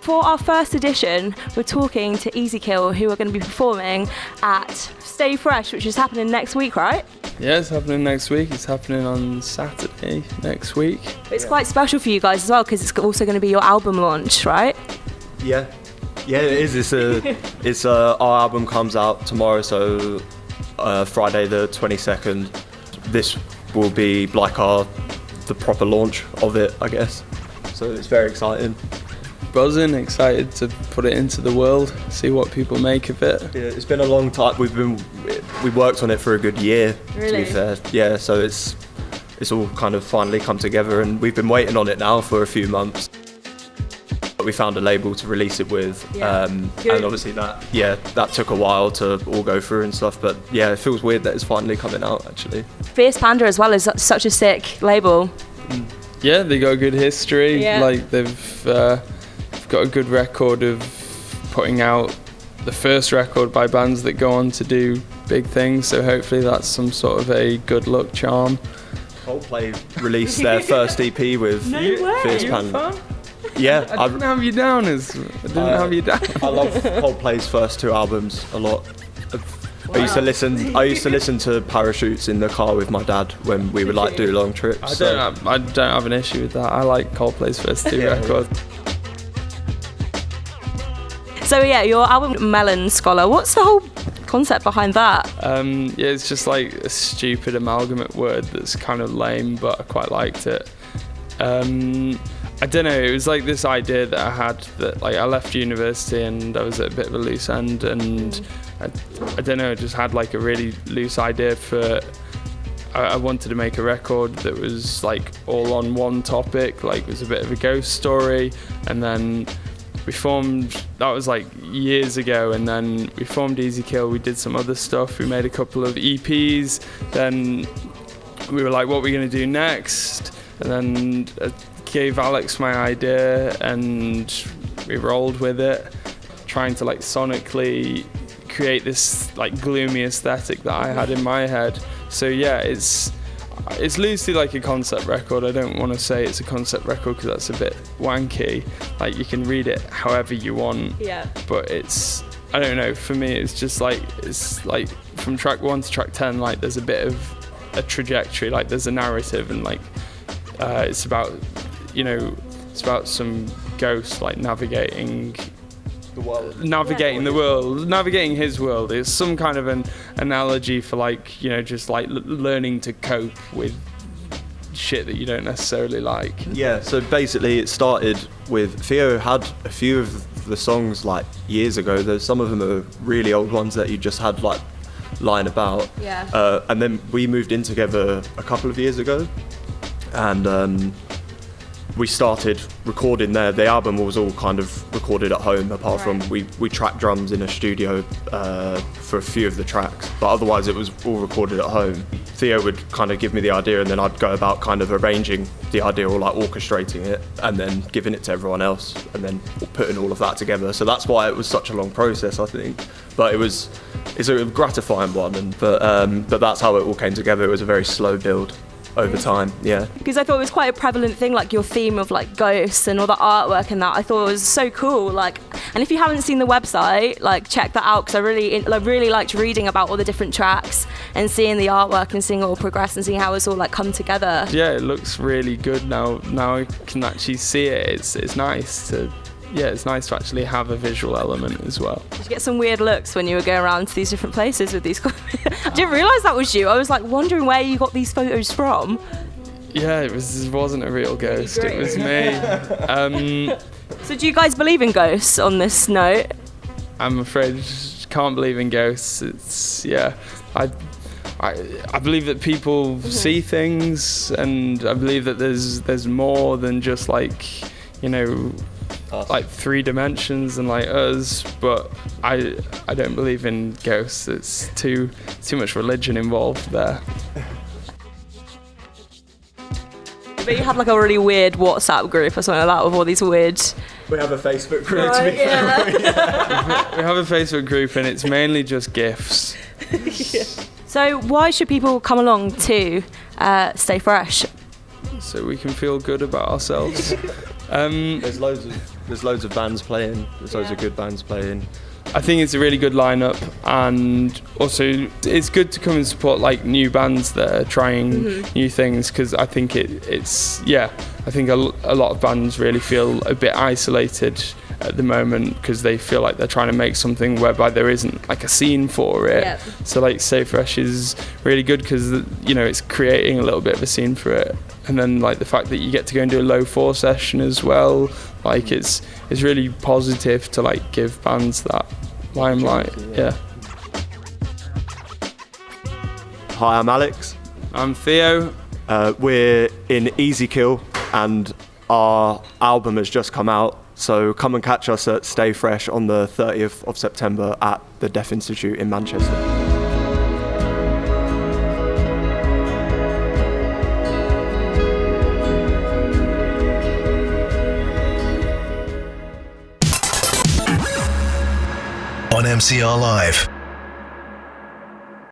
for our first edition, we're talking to Easy Kill, who are going to be performing at Stay Fresh, which is happening next week, right? Yeah, it's happening next week. It's happening on Saturday next week. But it's quite special for you guys as well, because it's also going to be your album launch, right? Yeah, it is. It's our album comes out tomorrow, so Friday the 22nd. This will be like the proper launch of it, I guess. So it's very exciting. Buzzing, excited to put it into the world, see what people make of it. Yeah, it's been a long time. We worked on it for a good year, really? To be fair. Yeah, so it's all kind of finally come together, and we've been waiting on it now for a few months. But we found a label to release it with, and obviously that took a while to all go through and stuff. But yeah, it feels weird that it's finally coming out actually. Fierce Panda as well is such a sick label. Yeah, they got a good history. Yeah. Like they've got a good record of putting out the first record by bands that go on to do big things. So hopefully that's some sort of a good luck charm. Coldplay released their first EP with Fierce Panda. Yeah, I didn't have you down. I love Coldplay's first two albums a lot. I used to listen to Parachutes in the car with my dad when we would like do long trips. I don't have an issue with that. I like Coldplay's first two records. So yeah, your album Melon Scholar, what's the whole concept behind that? Yeah, it's just like a stupid amalgamate word that's kind of lame, but I quite liked it. I don't know, it was like this idea that I had that like I left university and I was at a bit of a loose end, and I don't know, I just had like a really loose idea for I wanted to make a record that was like all on one topic, like it was a bit of a ghost story. And then we formed, that was like years ago, and then we formed Easy Kill. We did some other stuff, we made a couple of EPs, then we were like, what are we going to do next? And then gave Alex my idea and we rolled with it, trying to like sonically create this like gloomy aesthetic that I had in my head. So yeah, it's loosely like a concept record. I don't want to say it's a concept record because that's a bit wanky. Like you can read it however you want. Yeah. But it's, I don't know, for me it's like from track 1 to track 10, like there's a bit of a trajectory, like there's a narrative, and like it's about, you know, it's about some ghost like navigating the world, navigating his world. It's some kind of an analogy for like, you know, just like learning to cope with shit that you don't necessarily like. Yeah, so basically it started with Theo had a few of the songs like years ago. There's some of them are really old ones that you just had like lying about. Yeah. And then we moved in together a couple of years ago, and we started recording there. The album was all kind of recorded at home, apart from we tracked drums in a studio for a few of the tracks, but otherwise it was all recorded at home. Theo would kind of give me the idea, and then I'd go about kind of arranging the idea or like orchestrating it and then giving it to everyone else and then putting all of that together. So that's why it was such a long process, I think. But it's a gratifying one, but that's how it all came together. It was a very slow build over time, yeah. Because I thought it was quite a prevalent thing, like your theme of like ghosts and all the artwork and that. I thought it was so cool. Like, and if you haven't seen the website, like check that out, because I really liked reading about all the different tracks and seeing the artwork and seeing it all progress and seeing how it's all like come together. Yeah, it looks really good now. Now I can actually see it. It's nice to. Yeah, it's nice to actually have a visual element as well. Did you get some weird looks when you were going around to these different places with these? I didn't realise that was you. I was like wondering where you got these photos from. Yeah, it wasn't a real ghost. It was me. So do you guys believe in ghosts on this note? I'm afraid I just can't believe in ghosts. It's, yeah, I believe that people see things, and I believe that there's more than just like, you know, like 3 dimensions and like us, but I don't believe in ghosts. It's too much religion involved there. But you have like a really weird WhatsApp group or something like that with all these weird... We have a Facebook group, to be fair. We have a Facebook group and it's mainly just GIFs. Yeah. So why should people come along to Stay Fresh? So we can feel good about ourselves. There's loads of bands playing. There's loads of good bands playing. I think it's a really good lineup, and also it's good to come and support like new bands that are trying new things, because I think I think a lot of bands really feel a bit isolated at the moment because they feel like they're trying to make something whereby there isn't like a scene for it. Yep. So like Stay Fresh is really good because, you know, it's creating a little bit of a scene for it. And then like the fact that you get to go and do a low 4 session as well, like it's really positive to like give bands that limelight. Yeah. Hi, I'm Alex. I'm Theo. We're in Easy Kill and our album has just come out. So come and catch us at Stay Fresh on the 30th of September at the Deaf Institute in Manchester. On MCR Live.